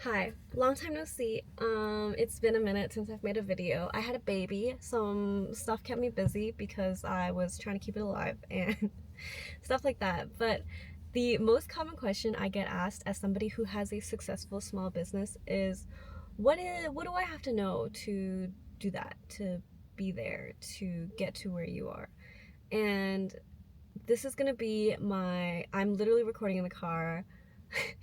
Hi, long time no see. It's been a minute since I've made a video. I had a baby. Some stuff kept me busy because I was trying to keep it alive and stuff like that. But the most common question I get asked as somebody who has a successful small business is, what do I have to know to do that, to be there, to get to where you are? And this is gonna be I'm literally recording in the car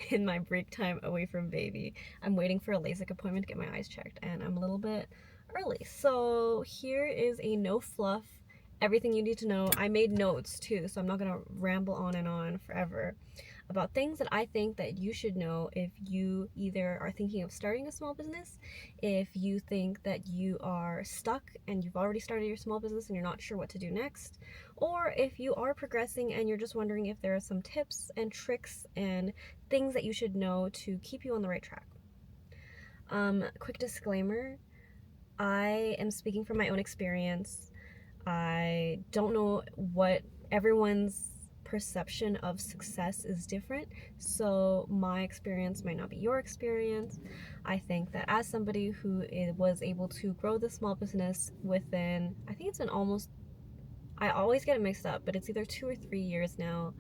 in my break time away from baby. I'm waiting for a LASIK appointment to get my eyes checked, and I'm a little bit early. So here is a no fluff, everything you need to know. I made notes too, so I'm not gonna ramble on and on forever about things that I think that you should know if you either are thinking of starting a small business, if you think that you are stuck and you've already started your small business and you're not sure what to do next, or if you are progressing and you're just wondering if there are some tips and tricks and things that you should know to keep you on the right track. Quick disclaimer, I am speaking from my own experience. I don't know what everyone's perception of success is different, so my experience might not be your experience. I think that as somebody who was able to grow the small business within, I think it's been almost, I always get it mixed up, but it's either 2 or 3 years now,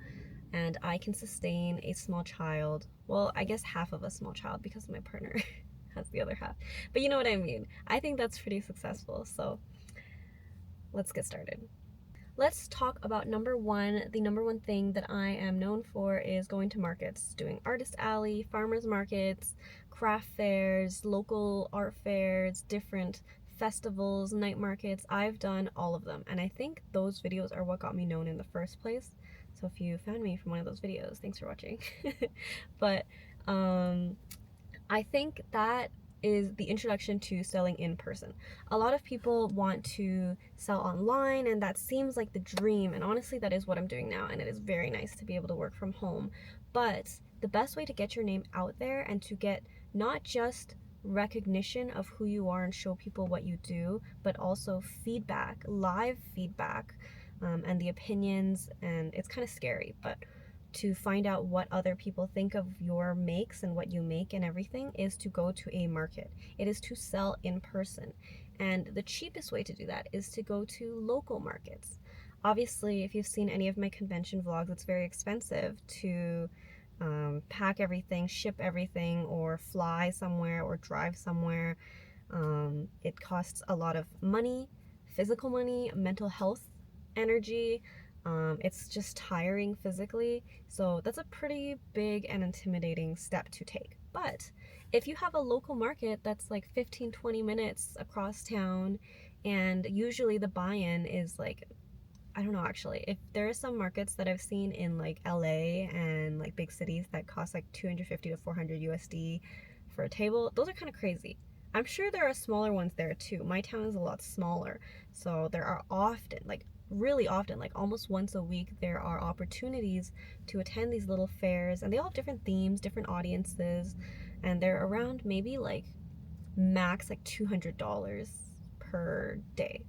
and I can sustain a small child. Well, I guess half of a small child because my partner has the other half. But you know what I mean. I think that's pretty successful. So let's get started. Let's talk about number one. The number one thing that I am known for is going to markets, doing artist alley, farmers markets, craft fairs, local art fairs, different festivals, night markets. I've done all of them, and I think those videos are what got me known in the first place. So if you found me from one of those videos, thanks for watching. But I think that is the introduction to selling in person. A lot of people want to sell online, and that seems like the dream, and honestly that is what I'm doing now, and it is very nice to be able to work from home. But the best way to get your name out there and to get not just recognition of who you are and show people what you do, but also feedback, live feedback, and the opinions, and it's kind of scary, but to find out what other people think of your makes and what you make and everything is to go to a market. It is to sell in person. And the cheapest way to do that is to go to local markets. Obviously, if you've seen any of my convention vlogs, it's very expensive to pack everything, ship everything, or fly somewhere or drive somewhere. It costs a lot of money, physical money, mental health, energy. It's just tiring physically, so that's a pretty big and intimidating step to take. But if you have a local market that's like 15-20 minutes across town, and usually the buy-in is like, I don't know actually, if there are some markets that I've seen in like LA and like big cities that cost like 250 to 400 USD for a table, those are kind of crazy. I'm sure there are smaller ones there too. My town is a lot smaller, so there are often, like really often, like almost once a week, there are opportunities to attend these little fairs, and they all have different themes, different audiences, and they're around maybe like max like $200 per day.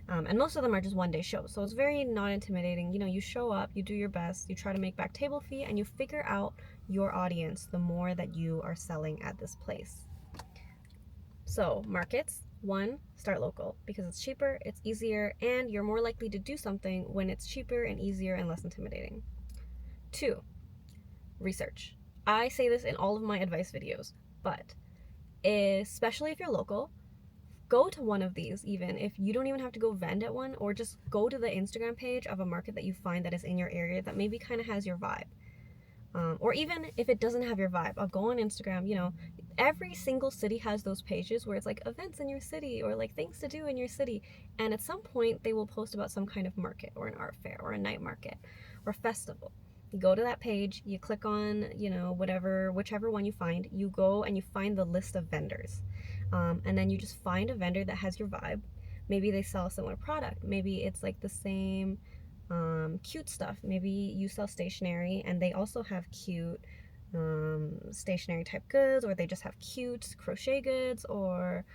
And most of them are just one-day shows, so it's very not intimidating. You know, you show up, you do your best, you try to make back table fee, and you figure out your audience the more that you are selling at this place. So markets, one, start local because it's cheaper, it's easier, and you're more likely to do something when it's cheaper and easier and less intimidating. Two, research. I say this in all of my advice videos, but especially if you're local, go to one of these. Even if you don't even have to go vend at one, or just go to the Instagram page of a market that you find that is in your area that maybe kind of has your vibe. Or even if it doesn't have your vibe, I'll go on Instagram. You know, every single city has those pages where it's like events in your city or like things to do in your city, and at some point they will post about some kind of market or an art fair or a night market or festival. You go to that page, you click on, you know, whichever one you find, you go and you find the list of vendors, and then you just find a vendor that has your vibe. Maybe they sell a similar product, maybe it's like the same cute stuff. Maybe you sell stationery and they also have cute stationery type goods, or they just have cute crochet goods, or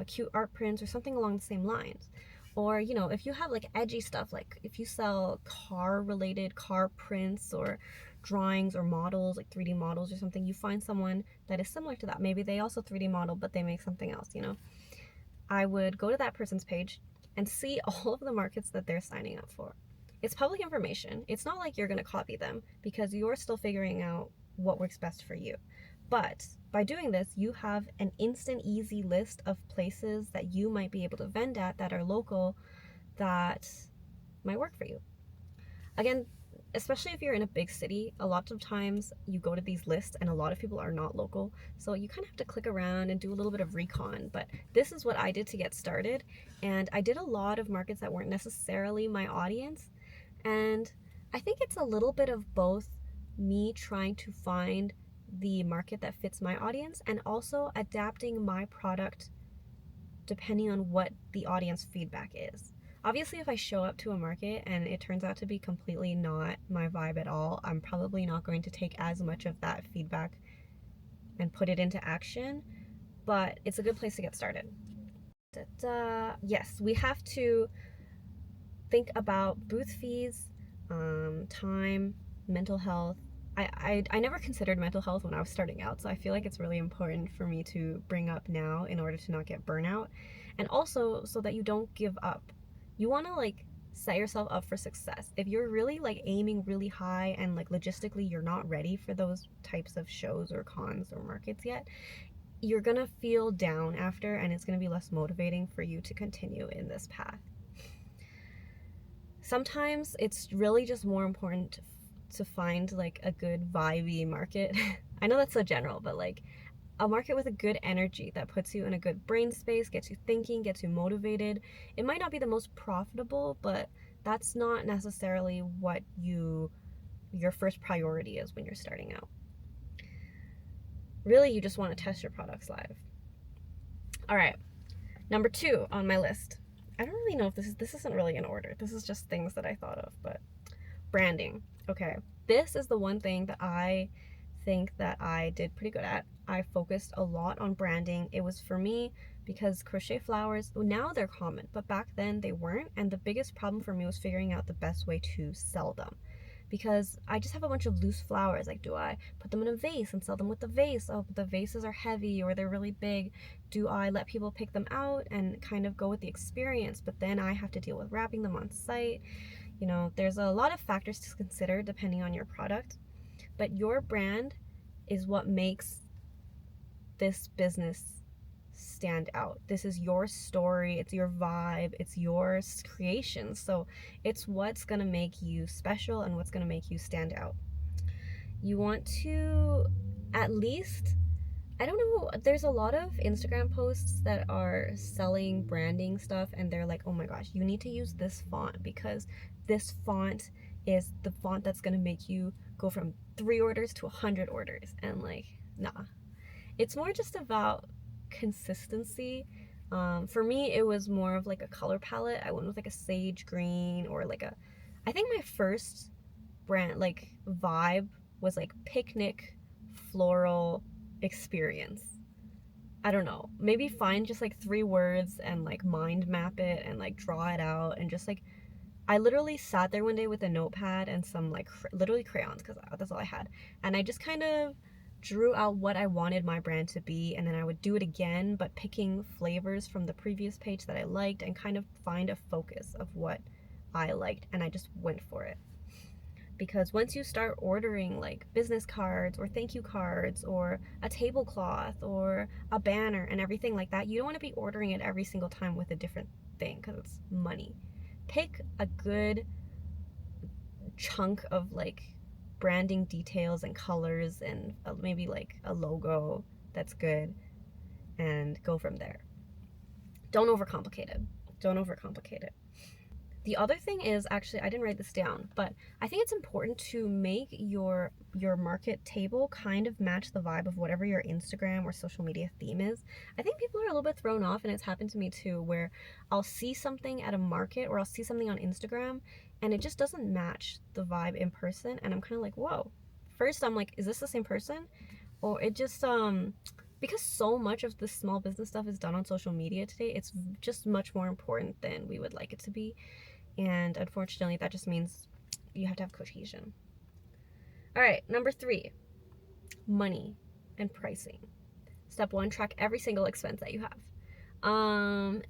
cute art prints, or something along the same lines. Or, you know, if you have like edgy stuff, like if you sell car related car prints or drawings or models, like 3D models or something, you find someone that is similar to that. Maybe they also 3D model, but they make something else, you know. I would go to that person's page and see all of the markets that they're signing up for. It's public information. It's not like you're going to copy them because you're still figuring out what works best for you. But by doing this, you have an instant, easy list of places that you might be able to vend at that are local that might work for you. Again, especially if you're in a big city, a lot of times you go to these lists and a lot of people are not local. So you kind of have to click around and do a little bit of recon. But this is what I did to get started. And I did a lot of markets that weren't necessarily my audience. And I think it's a little bit of both me trying to find the market that fits my audience and also adapting my product depending on what the audience feedback is. Obviously, if I show up to a market and it turns out to be completely not my vibe at all, I'm probably not going to take as much of that feedback and put it into action, but it's a good place to get started. Yes, we have to think about booth fees, time, mental health. I never considered mental health when I was starting out, so I feel like it's really important for me to bring up now in order to not get burnout, and also so that you don't give up. You want to like set yourself up for success. If you're really like aiming really high and like logistically you're not ready for those types of shows or cons or markets yet, you're gonna feel down after, and it's gonna be less motivating for you to continue in this path. Sometimes it's really just more important to find like a good vibey market. I know that's so general, but like a market with a good energy that puts you in a good brain space, gets you thinking, gets you motivated. It might not be the most profitable, but that's not necessarily what your first priority is when you're starting out. Really, you just want to test your products live. All right, number 2 on my list. I don't really know if this isn't really in order. This is just things that I thought of, but branding. Okay, this is the one thing that I think that I did pretty good at. I focused a lot on branding. It was for me because crochet flowers, now they're common, but back then they weren't, and the biggest problem for me was figuring out the best way to sell them. Because I just have a bunch of loose flowers. Like, do I put them in a vase and sell them with the vase? Oh, but the vases are heavy or they're really big. Do I let people pick them out and kind of go with the experience, but then I have to deal with wrapping them on site? You know, there's a lot of factors to consider depending on your product, but your brand is what makes this business stand out. This is your story, it's your vibe, it's your creation. So it's what's gonna make you special and what's gonna make you stand out. You want to at least, I don't know, there's a lot of Instagram posts that are selling branding stuff and they're like, oh my gosh, you need to use this font because this font is the font that's gonna make you go from 3 orders to 100 orders. And like, nah. It's more just about consistency. For me, it was more of like a color palette. I went with like a sage green or like I think my first brand like vibe was like picnic floral experience. I don't know, maybe find just like 3 words and like mind map it and like draw it out and just like, I literally sat there one day with a notepad and some like literally crayons because that's all I had, and I just kind of drew out what I wanted my brand to be, and then I would do it again, but picking flavors from the previous page that I liked and kind of find a focus of what I liked, and I just went for it. Because once you start ordering like business cards or thank you cards or a tablecloth or a banner and everything like that, you don't want to be ordering it every single time with a different thing because it's money. Pick a good chunk of like branding details and colors and maybe like a logo that's good and go from there. Don't overcomplicate it. Don't overcomplicate it. The other thing is, actually, I didn't write this down, but I think it's important to make your market table kind of match the vibe of whatever your Instagram or social media theme is. I think people are a little bit thrown off, and it's happened to me too, where I'll see something at a market or I'll see something on Instagram and it just doesn't match the vibe in person, and I'm kind of like, whoa. First, I'm like, is this the same person? Or it just because so much of the small business stuff is done on social media today, it's just much more important than we would like it to be. And unfortunately, that just means you have to have cohesion. All right, number 3, money. and pricing. Step 1, track every single expense that you have.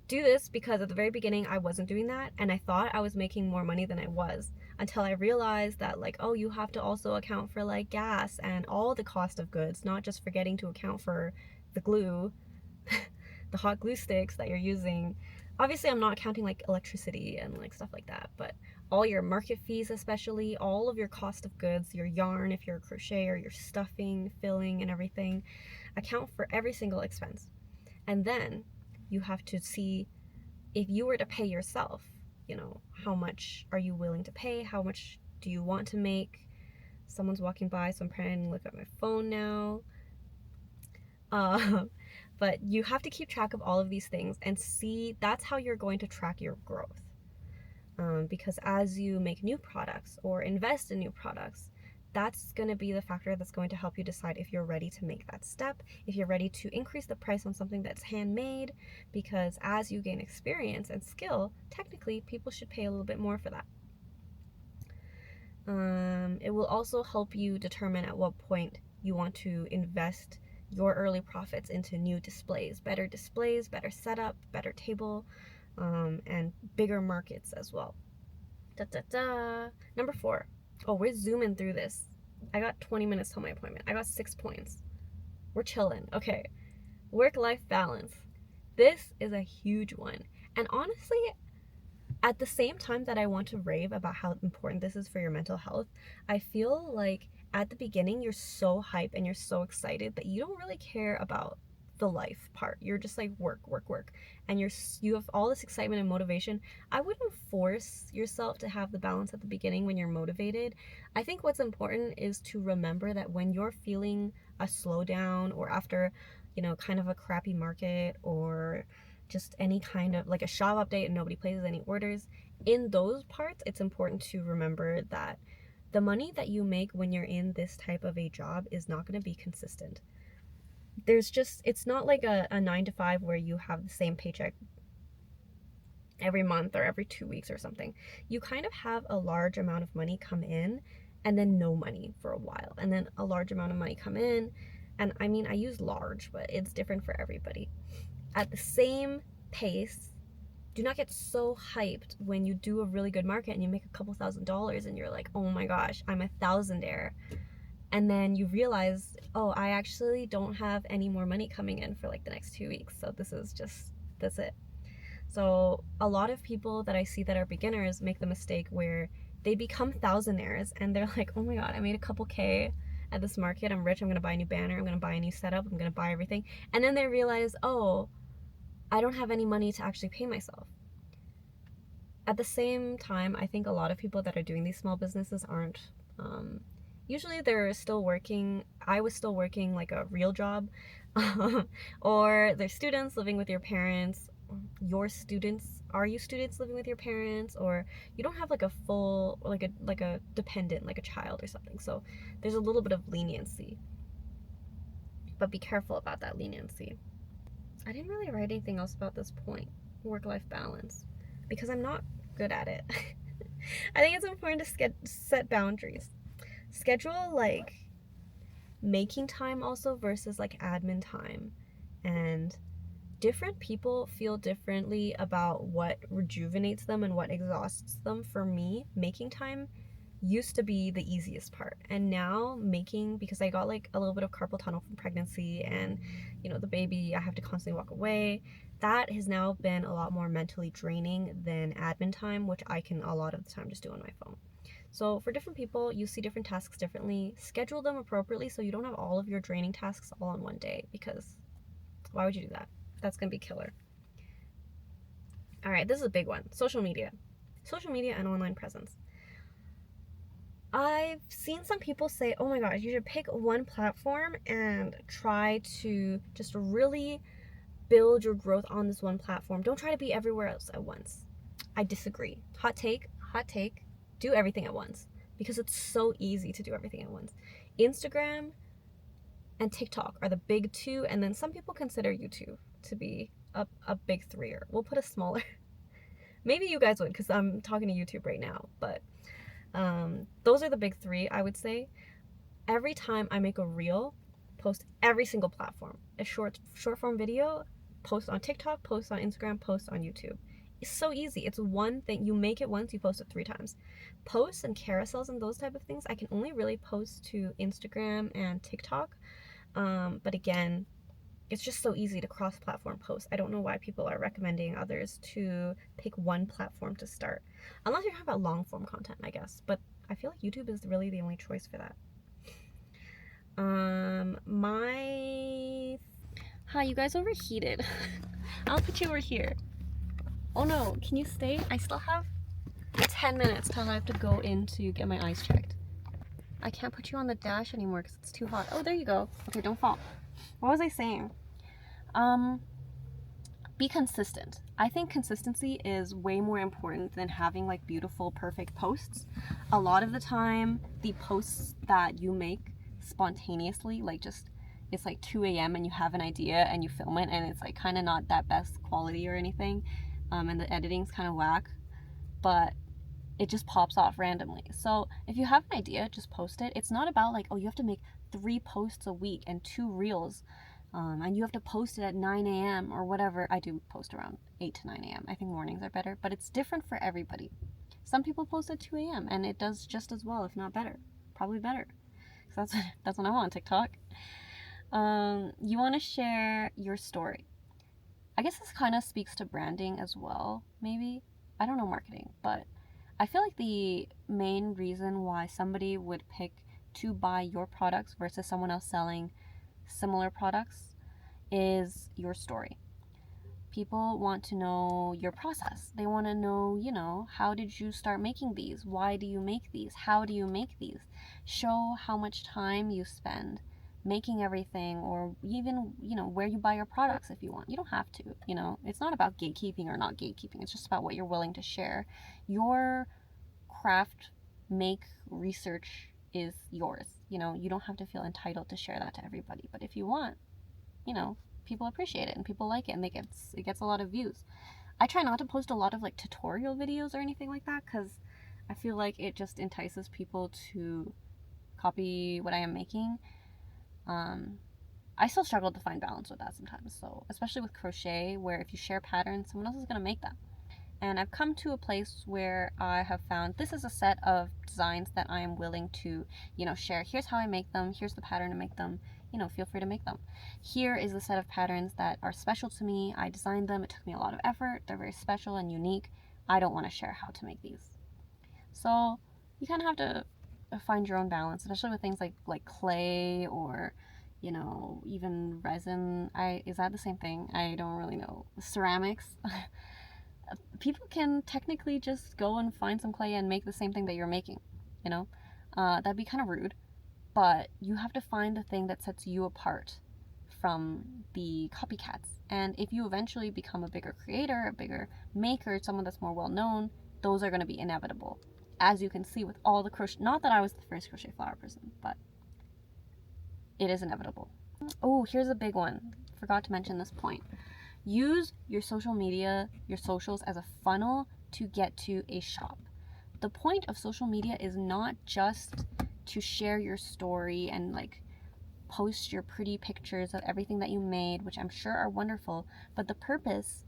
Do this because at the very beginning I wasn't doing that, and I thought I was making more money than I was, until I realized that, like, oh, you have to also account for like gas and all the cost of goods, not just forgetting to account for the glue, the hot glue sticks that you're using. Obviously I'm not counting like electricity and like stuff like that, but all your market fees, especially all of your cost of goods, your yarn if you're a crocheter, your stuffing, filling, and everything. Account for every single expense. And then you have to see, if you were to pay yourself, you know, how much are you willing to pay? How much do you want to make? Someone's walking by, so I'm trying to look at my phone now. But you have to keep track of all of these things and see, that's how you're going to track your growth. Because as you make new products or invest in new products, that's going to be the factor that's going to help you decide if you're ready to make that step, if you're ready to increase the price on something that's handmade, because as you gain experience and skill, technically people should pay a little bit more for that. It will also help you determine at what point you want to invest your early profits into new displays, better setup, better table, and bigger markets as well. Number 4. Oh, we're zooming through this. I got 20 minutes till my appointment. I got 6 points. We're chilling. Okay. Work-life balance. This is a huge one. And honestly, at the same time that I want to rave about how important this is for your mental health, I feel like at the beginning you're so hype and you're so excited that you don't really care about the life part. You're just like work, and you have all this excitement and motivation. I wouldn't force yourself to have the balance at the beginning when you're motivated. I think what's important is to remember that when you're feeling a slowdown, or after, you know, kind of a crappy market, or just any kind of like a shop update and nobody places any orders, in those parts it's important to remember that the money that you make when you're in this type of a job is not going to be consistent. It's not like a 9 to 5 where you have the same paycheck every month or every 2 weeks or something. You kind of have a large amount of money come in and then no money for a while, and then a large amount of money come in. And I mean, I use large, but it's different for everybody. At the same pace, do not get so hyped when you do a really good market and you make a couple $1,000s and you're like, oh my gosh, I'm a thousandaire. And then you realize, oh, I actually don't have any more money coming in for like the next 2 weeks. So that's it. So a lot of people that I see that are beginners make the mistake where they become thousandaires and they're like, oh my God, I made a couple K at this market. I'm rich. I'm going to buy a new banner. I'm going to buy a new setup. I'm going to buy everything. And then they realize, oh, I don't have any money to actually pay myself. At the same time, I think a lot of people that are doing these small businesses aren't, usually they're still working. I was still working like a real job, or they're students living with your parents. Are you students living with your parents, or you don't have like a full, like a dependent, like a child or something. So there's a little bit of leniency, but be careful about that leniency. I didn't really write anything else about this point, work-life balance, because I'm not good at it. I think it's important to set boundaries. Schedule like making time also versus like admin time. And different people feel differently about what rejuvenates them and what exhausts them. For me, making time used to be the easiest part, and now because I got like a little bit of carpal tunnel from pregnancy, and you know, the baby, I have to constantly walk away, that has now been a lot more mentally draining than admin time, which I can a lot of the time just do on my phone. So for different people, you see different tasks differently. Schedule them appropriately so you don't have all of your draining tasks all on one day, because why would you do that? That's gonna be killer. All right, this is a big one. Social media and online presence. I've seen some people say, oh my gosh, you should pick one platform and try to just really build your growth on this one platform. Don't try to be everywhere else at once. I disagree. Hot take. Do everything at once, because it's so easy to do everything at once. Instagram and TikTok are the big 2, and then some people consider YouTube to be a big 3er. We'll put a smaller. Maybe you guys would, because I'm talking to YouTube right now, but those are the big 3, I would say. Every time I make a reel, post every single platform. A short form video, post on TikTok, post on Instagram, post on YouTube. It's so easy. It's one thing. You make it once, you post it 3 times. Posts and carousels and those type of things, I can only really post to Instagram and TikTok. But again, it's just so easy to cross-platform post. I don't know why people are recommending others to pick one platform to start. Unless you're talking about long-form content, I guess. But I feel like YouTube is really the only choice for that. Hi, you guys overheated. I'll put you over here. Oh no, can you stay? I still have 10 minutes till I have to go in to get my eyes checked. I can't put you on the dash anymore because it's too hot. Oh, there you go. Okay, don't fall. What was I saying? Be consistent. I think consistency is way more important than having like beautiful, perfect posts. A lot of the time, the posts that you make spontaneously, like just, it's like 2 a.m. and you have an idea and you film it and it's like kind of not that best quality or anything, and the editing's kind of whack, but it just pops off randomly. So if you have an idea, just post it. It's not about like, oh, you have to make 3 posts a week and 2 reels, and you have to post it at 9 a.m. or whatever. I do post around 8 to 9 a.m. I think mornings are better, but it's different for everybody. Some people post at 2 a.m. and it does just as well, if not better. Probably better. So that's what I'm on TikTok. You want to share your story. I guess this kind of speaks to branding as well, maybe. I don't know marketing, but I feel like the main reason why somebody would pick to buy your products versus someone else selling similar products is your story. People want to know your process. They want to know, you know, how did you start making these? Why do you make these? How do you make these? Show how much time you spend making everything, or even, you know, where you buy your products if you want. You don't have to, you know. It's not about gatekeeping or not gatekeeping. It's just about what you're willing to share. Your craft, research is yours. You know, you don't have to feel entitled to share that to everybody. But if you want, you know, people appreciate it and people like it, and it gets a lot of views. I try not to post a lot of like tutorial videos or anything like that because I feel like it just entices people to copy what I am making. I still struggle to find balance with that sometimes. So especially with crochet, where if you share patterns, someone else is going to make them. And I've come to a place where I have found this is a set of designs that I am willing to, you know, share. Here's how I make them. Here's the pattern to make them. You know, feel free to make them. Here is the set of patterns that are special to me. I designed them. It took me a lot of effort. They're very special and unique. I don't want to share how to make these. So you kind of have to find your own balance, especially with things like clay or, you know, even resin. Is that the same thing? I don't really know. Ceramics. People can technically just go and find some clay and make the same thing that you're making, you know. That'd be kind of rude, but you have to find the thing that sets you apart from the copycats. And if you eventually become a bigger creator, a bigger maker, someone that's more well known, those are going to be inevitable, as you can see with all the crochet. Not that I was the first crochet flower person, but it is inevitable. Oh, here's a big one. Forgot to mention this point. Use your social media, your socials as a funnel to get to a shop. The point of social media is not just to share your story and like post your pretty pictures of everything that you made, which I'm sure are wonderful, but the purpose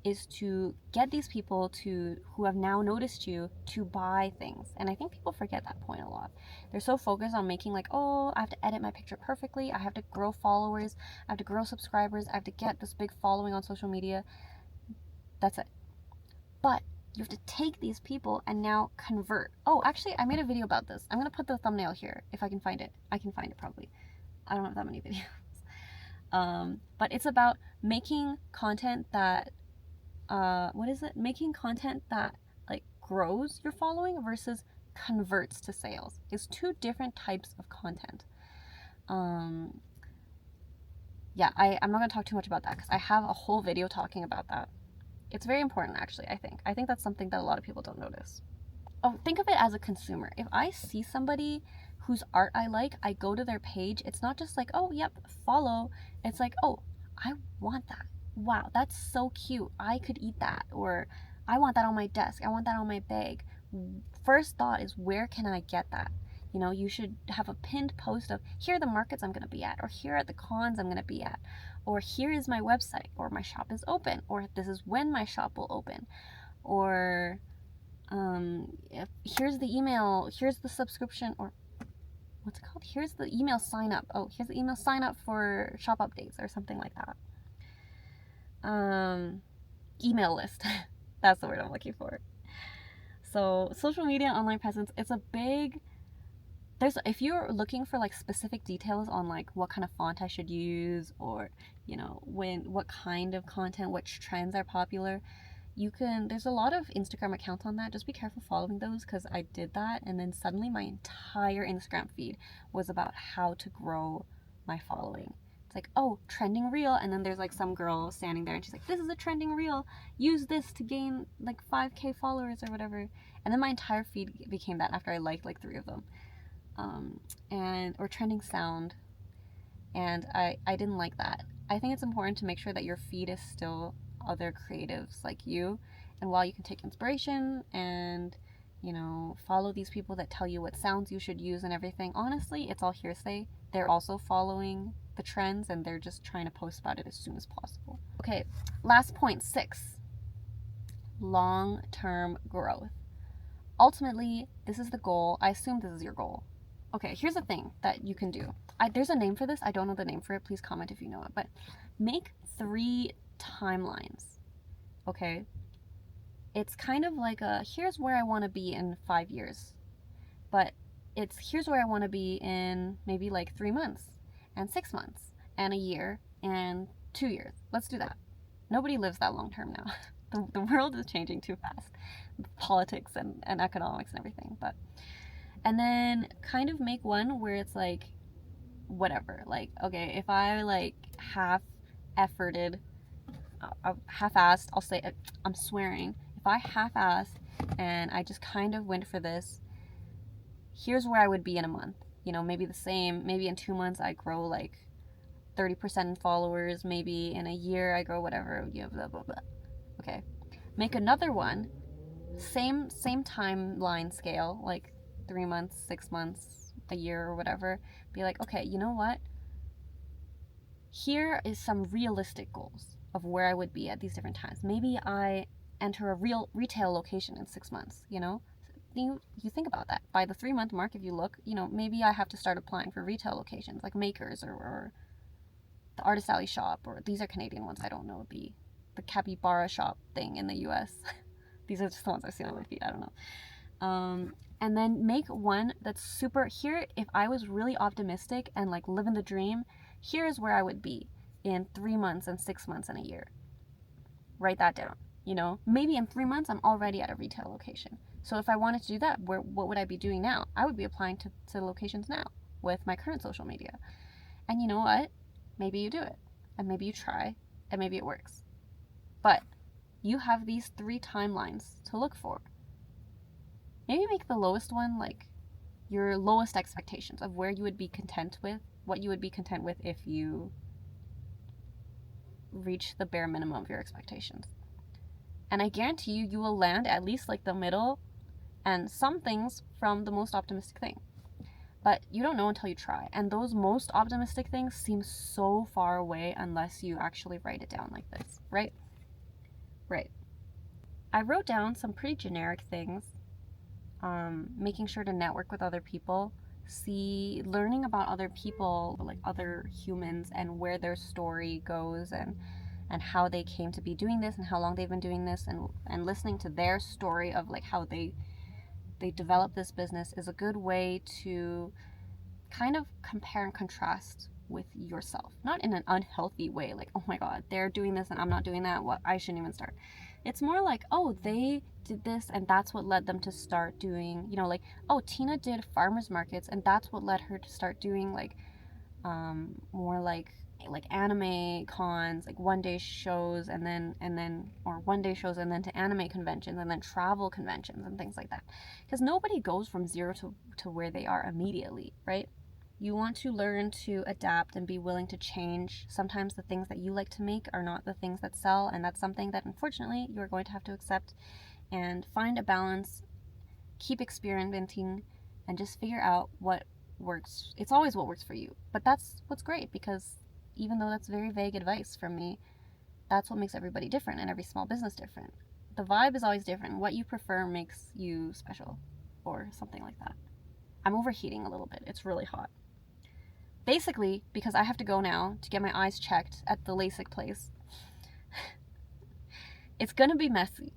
is to get these people who have now noticed you to buy things. And I think people forget that point a lot. They're so focused on making like, oh, I have to edit my picture perfectly, I have to grow followers, I have to grow subscribers, I have to get this big following on social media. That's it. But you have to take these people and now convert. Oh, actually, I made a video about this. I'm going to put the thumbnail here if I can find it. I can find it probably. I don't have that many videos. But it's about making content that making content that like grows your following versus converts to sales. It's 2 different types of content. Yeah, I'm not gonna talk too much about that because I have a whole video talking about that. It's very important, actually. I think that's something that a lot of people don't notice. Oh, think of it as a consumer. If I see somebody whose art I like, I go to their page. It's not just like, oh, yep, follow. It's like, oh, I want that. Wow, that's so cute. I could eat that. Or I want that on my desk. I want that on my bag. First thought is, where can I get that? You know, you should have a pinned post of, here are the markets I'm going to be at, or here are the cons I'm going to be at, or here is my website, or my shop is open, or this is when my shop will open, or here's the email, here's the subscription, or what's it called? Here's the email sign up. Oh, here's the email sign up for shop updates or something like that. Email list. That's the word I'm looking for. So social media, online presence, it's a big, if you're looking for like specific details on like what kind of font I should use, or, you know, what kind of content, which trends are popular, there's a lot of Instagram accounts on that. Just be careful following those, because I did that and then suddenly my entire Instagram feed was about how to grow my following. It's like, oh, trending reel, and then there's like some girl standing there and she's like, this is a trending reel, use this to gain like 5k followers or whatever. And then my entire feed became that after I liked like 3 of them. Or trending sound, and I didn't like that. I think it's important to make sure that your feed is still other creatives like you, and while you can take inspiration and, you know, follow these people that tell you what sounds you should use and everything, honestly, it's all hearsay. They're also following the trends and they're just trying to post about it as soon as possible. Okay, last point, 6, long-term growth. Ultimately, this is the goal. I assume this is your goal. Okay, here's a thing that you can do. There's a name for this. I don't know the name for it. Please comment if you know it. But make 3 timelines. Okay? It's kind of like here's where I want to be in 5 years. But it's here's where I want to be in maybe like 3 months, and 6 months, and a year, and 2 years. Let's do that. Nobody lives that long term now. The world is changing too fast. Politics and economics and everything. And then kind of make one where it's like, whatever. Like, okay, if I like half-assed, I'll say, I'm swearing. If I half-assed and I just kind of went for this, here's where I would be in a month. You know, maybe the same. Maybe in 2 months I grow like 30% in followers. Maybe in a year I grow whatever. You know, blah, blah, blah. Okay. Make another one. Same timeline scale, like 3 months, 6 months, a year, or whatever. Be like, okay, you know what? Here is some realistic goals of where I would be at these different times. Maybe I enter a real retail location in 6 months, you know? You think about that. By the 3-month mark, if you look, you know, maybe I have to start applying for retail locations like Makers or the Artist Alley shop, or these are Canadian ones, I don't know, the Capybara shop thing in the US. These are just the ones I've seen on my feed, I don't know. And then make one that's super, here, if I was really optimistic and like living the dream, here's where I would be in 3 months and 6 months and a year. Write that down. You know, maybe in 3 months I'm already at a retail location. So if I wanted to do that, what would I be doing now? I would be applying to locations now with my current social media. And you know what? Maybe you do it, and maybe you try, and maybe it works. But you have these 3 timelines to look for. Maybe make the lowest one like your lowest expectations of where you would be content with, what you would be content with if you reach the bare minimum of your expectations. And I guarantee you will land at least like the middle and some things from the most optimistic thing. But you don't know until you try. And those most optimistic things seem so far away unless you actually write it down like this, right? Right. I wrote down some pretty generic things. Making sure to network with other people, learning about other people, like other humans, and where their story goes, and how they came to be doing this and how long they've been doing this, and listening to their story of like how they developed this business is a good way to kind of compare and contrast with yourself. Not in an unhealthy way, like, oh my god, they're doing this and I'm not doing that, I shouldn't even start. It's more like, oh, they did this and that's what led them to start doing, you know, like, oh, Tina did farmers markets and that's what led her to start doing like more like anime cons, like one day shows and then to anime conventions and then travel conventions and things like that. Because nobody goes from 0 to where they are immediately, right? You want to learn to adapt and be willing to change. Sometimes the things that you like to make are not the things that sell, and that's something that unfortunately you're going to have to accept and find a balance. Keep experimenting, and just figure out what works. It's always what works for you, but that's what's great, because even though that's very vague advice from me, that's what makes everybody different and every small business different. The vibe is always different. What you prefer makes you special, or something like that. I'm overheating a little bit. It's really hot. Basically, because I have to go now to get my eyes checked at the LASIK place. It's gonna be messy,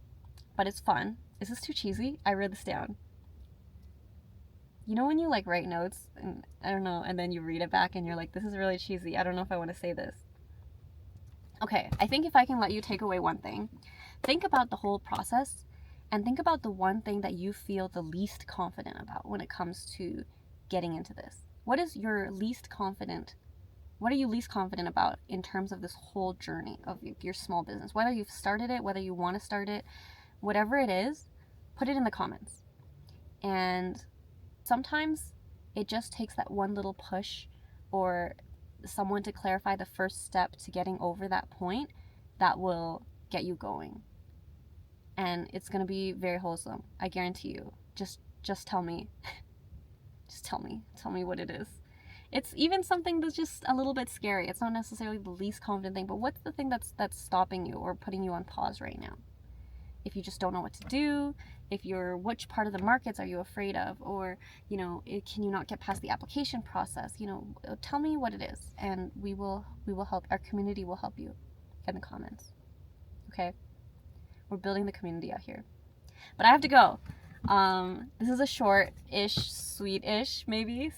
but it's fun. Is this too cheesy? I wrote this down. You know when you like write notes and I don't know, and then you read it back and you're like, this is really cheesy. I don't know if I want to say this. Okay, I think if I can let you take away one thing, think about the whole process and think about the one thing that you feel the least confident about when it comes to getting into this. What is your least confident? What are you least confident about in terms of this whole journey of your small business? Whether you've started it, whether you want to start it, whatever it is, put it in the comments. And sometimes it just takes that one little push or someone to clarify the first step to getting over that point that will get you going. And it's going to be very wholesome. I guarantee you. Just tell me. Just tell me what it is. It's even something that's just a little bit scary. It's not necessarily the least confident thing, but what's the thing that's stopping you or putting you on pause right now? If you just don't know what to do, which part of the markets are you afraid of, or can you not get past the application process? Tell me what it is, and we will help. Our community will help you in the comments. Okay, we're building the community out here. But I have to go. This is a short-ish, sweet-ish, maybe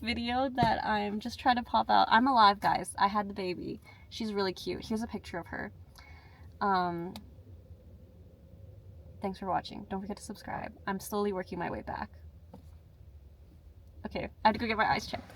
video that I'm just trying to pop out. I'm alive, guys. I had the baby. She's really cute. Here's a picture of her. Thanks for watching. Don't forget to subscribe. I'm slowly working my way back. Okay, I had to go get my eyes checked.